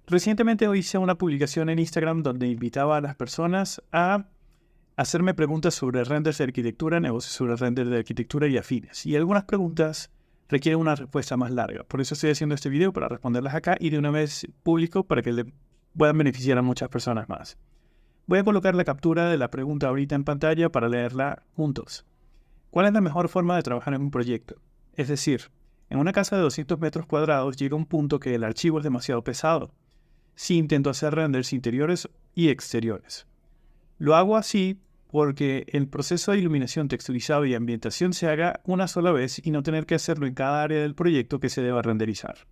Recientemente hice una publicación en Instagram donde invitaba a las personas a hacerme preguntas sobre renders de arquitectura, negocios sobre renders de arquitectura y afines. Y algunas preguntas requieren una respuesta más larga. Por eso estoy haciendo este video para responderlas acá y de una vez público para que le puedan beneficiar a muchas personas más. Voy a colocar la captura de la pregunta ahorita en pantalla para leerla juntos. ¿Cuál es la mejor forma de trabajar en un proyecto? Es decir, en una casa de 200 metros cuadrados llega un punto que el archivo es demasiado pesado. Si intento hacer renders interiores y exteriores. Lo hago así porque el proceso de iluminación, texturizado y ambientación se haga una sola vez y no tener que hacerlo en cada área del proyecto que se deba renderizar.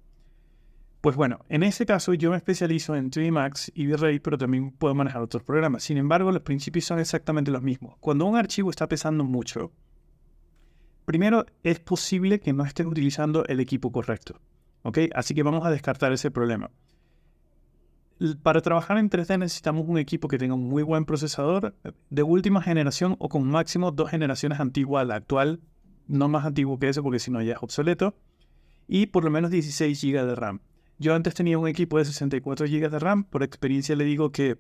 Pues bueno, en este caso yo me especializo en 3D Max y V-Ray, pero también puedo manejar otros programas. Sin embargo, los principios son exactamente los mismos. Cuando un archivo está pesando mucho, primero es posible que no estés utilizando el equipo correcto, ¿ok? Así que vamos a descartar ese problema. Para trabajar en 3D necesitamos un equipo que tenga un muy buen procesador de última generación o con máximo 2 generaciones antigua a la actual, no más antiguo que eso porque si no ya es obsoleto, y por lo menos 16 GB de RAM. Yo antes tenía un equipo de 64 GB de RAM, por experiencia le digo que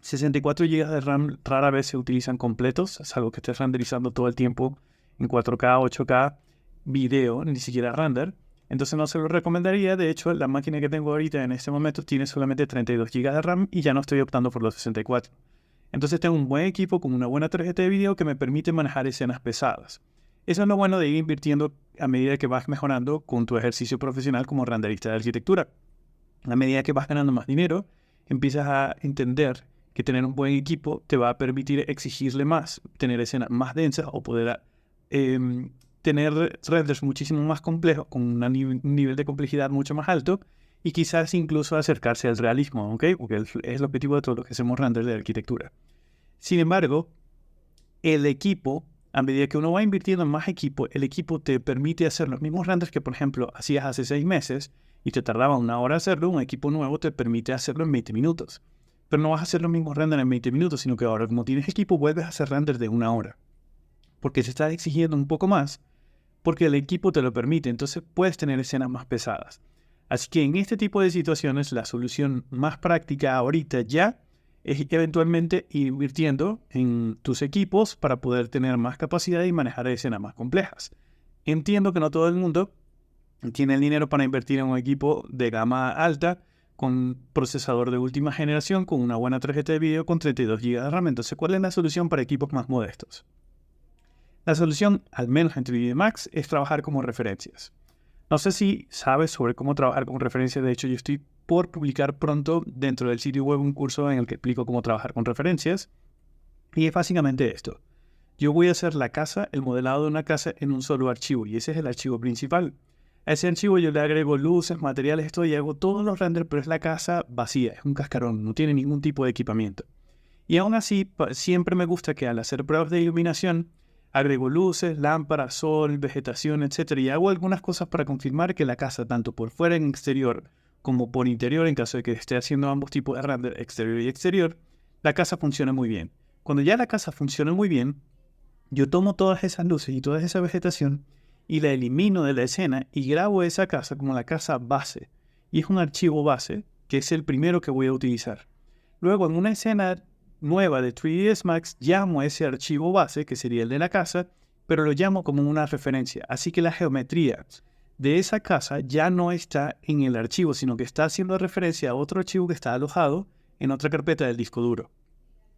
64 GB de RAM rara vez se utilizan completos, es algo que estés renderizando todo el tiempo en 4K, 8K, video, ni siquiera render. Entonces no se lo recomendaría. De hecho, la máquina que tengo ahorita en este momento tiene solamente 32 GB de RAM y ya no estoy optando por los 64. Entonces tengo un buen equipo con una buena tarjeta de video que me permite manejar escenas pesadas. Eso es lo bueno de ir invirtiendo a medida que vas mejorando con tu ejercicio profesional como renderista de arquitectura. A medida que vas ganando más dinero, empiezas a entender que tener un buen equipo te va a permitir exigirle más, tener escenas más densas o poder tener renders muchísimo más complejos, con un nivel de complejidad mucho más alto y quizás incluso acercarse al realismo, ¿ok? Porque es el objetivo de todo lo que hacemos renders de arquitectura. Sin embargo, el equipo, a medida que uno va invirtiendo en más equipo, el equipo te permite hacer los mismos renders que, por ejemplo, hacías hace 6 meses y te tardaba 1 hora hacerlo. Un equipo nuevo te permite hacerlo en 20 minutos. Pero no vas a hacer los mismos renders en 20 minutos, sino que ahora, como tienes equipo, vuelves a hacer renders de 1 hora. Porque se está exigiendo un poco más, porque el equipo te lo permite, entonces puedes tener escenas más pesadas. Así que en este tipo de situaciones, la solución más práctica ahorita ya es eventualmente ir invirtiendo en tus equipos para poder tener más capacidad y manejar escenas más complejas. Entiendo que no todo el mundo tiene el dinero para invertir en un equipo de gama alta con procesador de última generación, con una buena tarjeta de video con 32 GB de RAM. Entonces, ¿cuál es la solución para equipos más modestos? La solución, al menos en 3D Max, es trabajar como referencias. No sé si sabes sobre cómo trabajar con referencias. De hecho, yo estoy por publicar pronto dentro del sitio web un curso en el que explico cómo trabajar con referencias. Y es básicamente esto. Yo voy a hacer la casa, el modelado de una casa en un solo archivo. Y ese es el archivo principal. A ese archivo yo le agrego luces, materiales, esto y hago todos los renders, pero es la casa vacía, es un cascarón, no tiene ningún tipo de equipamiento. Y aún así, siempre me gusta que al hacer pruebas de iluminación, agrego luces, lámparas, sol, vegetación, etc. Y hago algunas cosas para confirmar que la casa, tanto por fuera en exterior como por interior, en caso de que esté haciendo ambos tipos de render, exterior y exterior, la casa funciona muy bien. Cuando ya la casa funciona muy bien, yo tomo todas esas luces y toda esa vegetación y la elimino de la escena y grabo esa casa como la casa base. Y es un archivo base que es el primero que voy a utilizar. Luego, en una escena nueva de 3ds Max, llamo a ese archivo base, que sería el de la casa, pero lo llamo como una referencia. Así que la geometría de esa casa ya no está en el archivo, sino que está haciendo referencia a otro archivo que está alojado en otra carpeta del disco duro.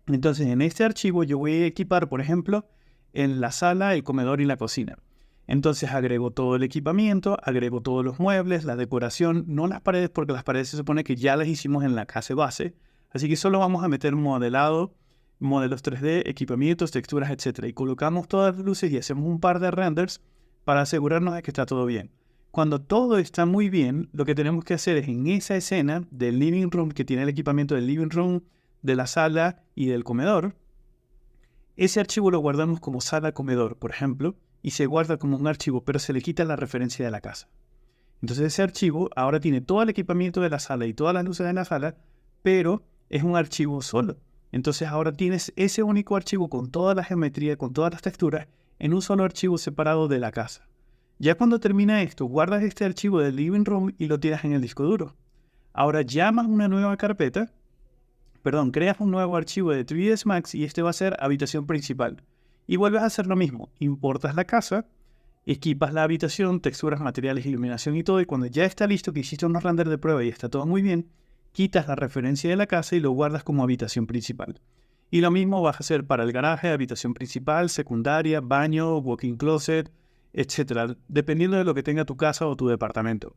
Entonces, en este archivo yo voy a equipar, por ejemplo, en la sala, el comedor y la cocina. Entonces agrego todo el equipamiento, agrego todos los muebles, la decoración, no las paredes, porque las paredes se supone que ya las hicimos en la casa base. Así que solo vamos a meter modelado, modelos 3D, equipamientos, texturas, etc. Y colocamos todas las luces y hacemos un par de renders para asegurarnos de que está todo bien. Cuando todo está muy bien, lo que tenemos que hacer es en esa escena del living room, que tiene el equipamiento del living room, de la sala y del comedor, ese archivo lo guardamos como sala-comedor, por ejemplo, y se guarda como un archivo, pero se le quita la referencia de la casa. Entonces ese archivo ahora tiene todo el equipamiento de la sala y todas las luces de la sala, pero es un archivo solo. Entonces ahora tienes ese único archivo con toda la geometría, con todas las texturas, en un solo archivo separado de la casa. Ya cuando termina esto, guardas este archivo del living room y lo tiras en el disco duro. Ahora llamas una nueva carpeta, creas un nuevo archivo de 3ds Max y este va a ser habitación principal. Y vuelves a hacer lo mismo, importas la casa, equipas la habitación, texturas, materiales, iluminación y todo, y cuando ya está listo, que hiciste unos render de prueba y está todo muy bien, quitas la referencia de la casa y lo guardas como habitación principal. Y lo mismo vas a hacer para el garaje, habitación principal, secundaria, baño, walk-in closet, etc. Dependiendo de lo que tenga tu casa o tu departamento.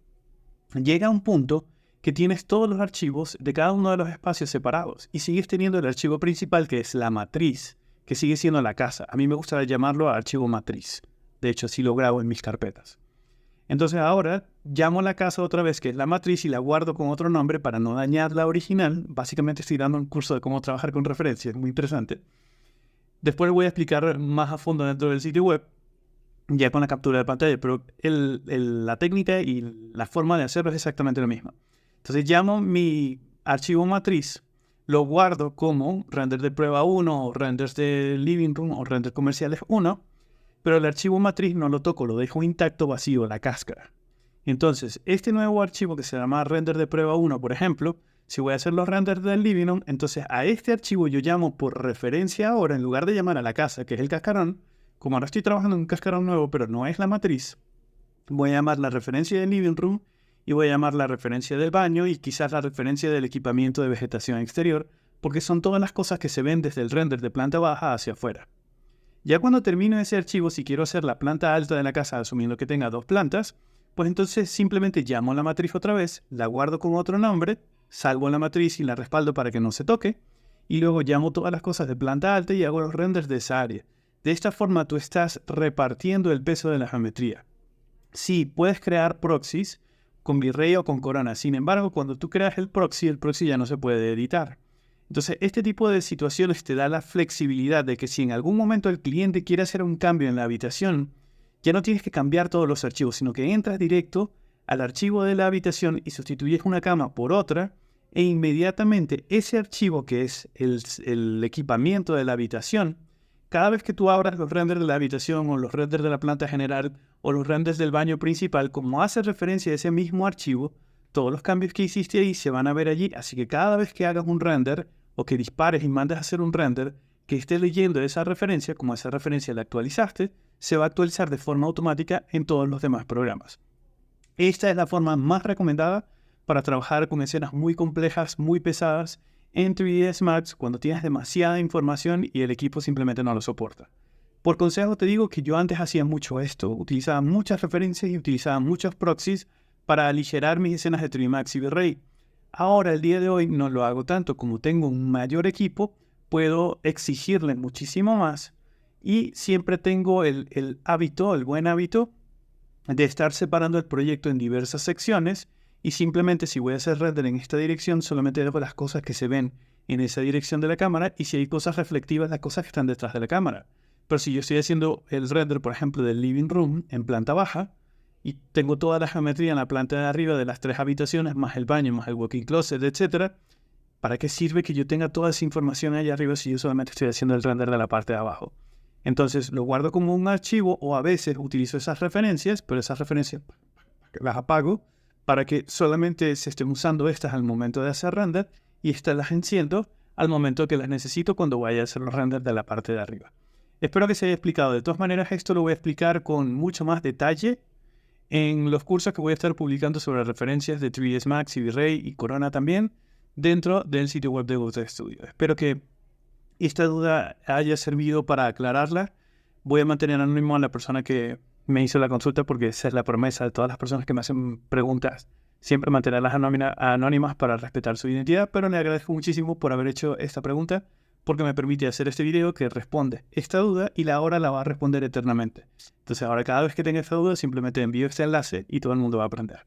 Llega un punto que tienes todos los archivos de cada uno de los espacios separados y sigues teniendo el archivo principal, que es la matriz, que sigue siendo la casa. A mí me gusta llamarlo archivo matriz. De hecho, así lo grabo en mis carpetas. Entonces ahora llamo la casa otra vez, que es la matriz, y la guardo con otro nombre para no dañar la original. Básicamente estoy dando un curso de cómo trabajar con referencias, muy interesante. Después voy a explicar más a fondo dentro del sitio web, ya con la captura de pantalla, pero la técnica y la forma de hacerlo es exactamente lo mismo. Entonces llamo mi archivo matriz, lo guardo como render de prueba 1, o renders de living room, o renders comerciales 1, pero el archivo matriz no lo toco, lo dejo intacto, vacío, la cáscara. Entonces, este nuevo archivo que se llama render de prueba 1, por ejemplo, si voy a hacer los renders del living room, entonces a este archivo yo llamo por referencia ahora, en lugar de llamar a la casa, que es el cascarón, como ahora estoy trabajando en un cascarón nuevo, pero no es la matriz, voy a llamar la referencia del living room y voy a llamar la referencia del baño y quizás la referencia del equipamiento de vegetación exterior, porque son todas las cosas que se ven desde el render de planta baja hacia afuera. Ya cuando termino ese archivo, si quiero hacer la planta alta de la casa, asumiendo que tenga 2 plantas, pues entonces simplemente llamo la matriz otra vez, la guardo con otro nombre, salvo la matriz y la respaldo para que no se toque, y luego llamo todas las cosas de planta alta y hago los renders de esa área. De esta forma tú estás repartiendo el peso de la geometría. Sí, puedes crear proxies con V-Ray o con Corona. Sin embargo, cuando tú creas el proxy ya no se puede editar. Entonces, este tipo de situaciones te da la flexibilidad de que si en algún momento el cliente quiere hacer un cambio en la habitación, ya no tienes que cambiar todos los archivos, sino que entras directo al archivo de la habitación y sustituyes una cama por otra, e inmediatamente ese archivo, que es el equipamiento de la habitación, cada vez que tú abras los renders de la habitación o los renders de la planta general o los renders del baño principal, como hace referencia a ese mismo archivo, todos los cambios que hiciste ahí se van a ver allí. Así que cada vez que hagas un render o que dispares y mandes a hacer un render que esté leyendo esa referencia, como esa referencia la actualizaste, se va a actualizar de forma automática en todos los demás programas. Esta es la forma más recomendada para trabajar con escenas muy complejas, muy pesadas, en 3ds Max cuando tienes demasiada información y el equipo simplemente no lo soporta. Por consejo te digo que yo antes hacía mucho esto, utilizaba muchas referencias y utilizaba muchos proxies para aligerar mis escenas de 3ds Max y V-Ray. Ahora, el día de hoy, no lo hago tanto. Como tengo un mayor equipo, puedo exigirle muchísimo más y siempre tengo el buen hábito de estar separando el proyecto en diversas secciones y simplemente si voy a hacer render en esta dirección, solamente dejo las cosas que se ven en esa dirección de la cámara y si hay cosas reflectivas, las cosas que están detrás de la cámara. Pero si yo estoy haciendo el render, por ejemplo, del living room en planta baja y tengo toda la geometría en la planta de arriba de las 3 habitaciones, más el baño, más el walk-in closet, etc., ¿para qué sirve que yo tenga toda esa información allá arriba si yo solamente estoy haciendo el render de la parte de abajo? Entonces lo guardo como un archivo o a veces utilizo esas referencias, pero esas referencias las apago para que solamente se estén usando estas al momento de hacer render y estas las enciendo al momento que las necesito cuando vaya a hacer los renders de la parte de arriba. Espero que se haya explicado. De todas maneras, esto lo voy a explicar con mucho más detalle en los cursos que voy a estar publicando sobre referencias de 3ds Max y V-Ray y Corona también dentro del sitio web de Ghost Studio. Espero que esta duda haya servido para aclararla. Voy a mantener anónimo a la persona que me hizo la consulta porque esa es la promesa de todas las personas que me hacen preguntas. Siempre mantenerlas anónimas para respetar su identidad, pero le agradezco muchísimo por haber hecho esta pregunta porque me permite hacer este video que responde esta duda y ahora la va a responder eternamente. Entonces ahora cada vez que tenga esta duda simplemente envío este enlace y todo el mundo va a aprender.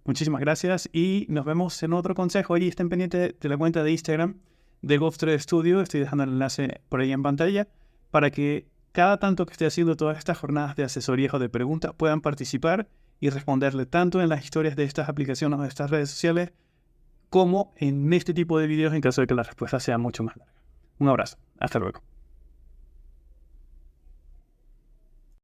Muchísimas gracias y nos vemos en otro consejo. Y estén pendientes de la cuenta de Instagram de Ghost Studio. Estoy dejando el enlace por ahí en pantalla para que cada tanto que esté haciendo todas estas jornadas de asesoría o de preguntas puedan participar y responderle tanto en las historias de estas aplicaciones o de estas redes sociales como en este tipo de videos en caso de que la respuesta sea mucho más larga. Un abrazo. Hasta luego.